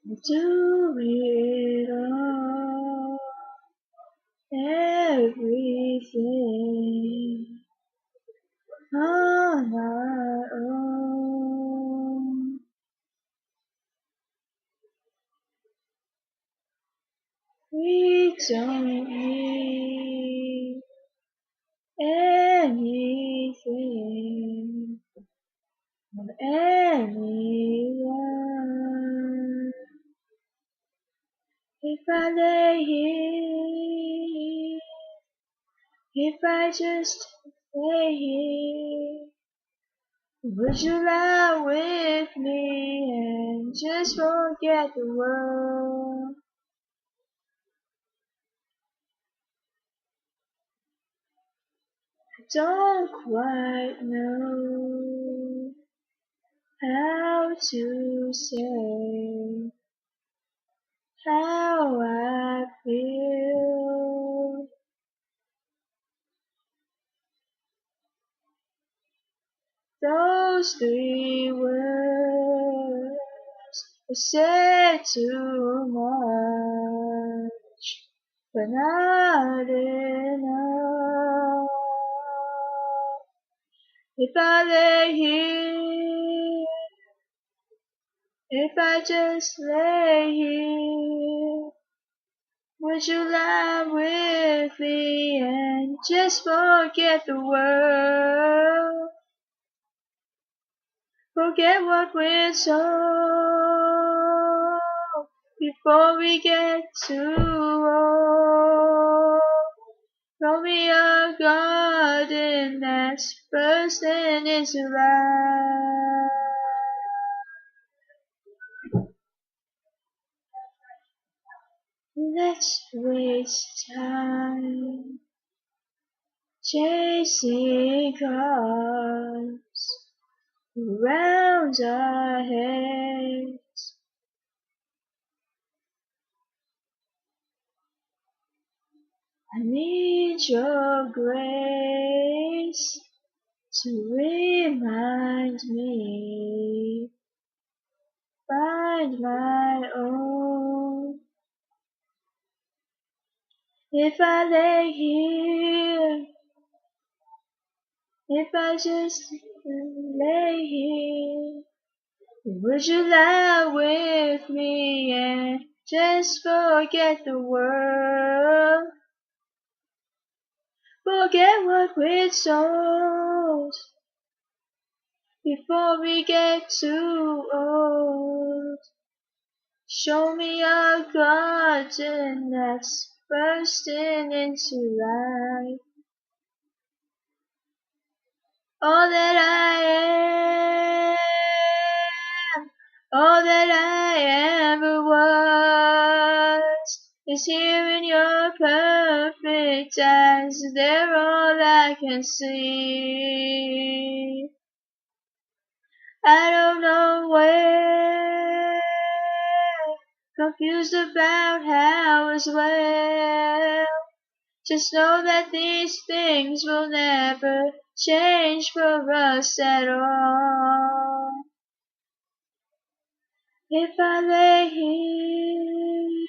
do it all, everything on our own. We don't need anything or anyone. If I lay here, if I just lay here, would you lie with me and just forget the world? I don't quite know how to say how I feel. Those 3 words were said too much, but not enough. If I lay here, if I just lay here, would you lie with me and just forget the world? Forget what we're told before we get too old. Throw me a garden that's bursting into life. Let's waste time chasing cars around our heads. I need your grace to remind me, find my own. If I lay here, if I just lay here, would you lie with me and just forget the world? Forget what we're told before we get too old. Show me a garden that's bursting into life. All that I am, all that I ever was, is here in your perfect eyes. They're all I can see. I don't know where, confused about how as well. Just know that these things will never change for us at all. If I lay here,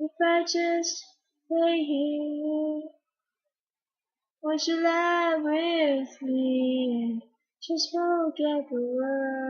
if I just lay here, would you lie with me and just forget the world?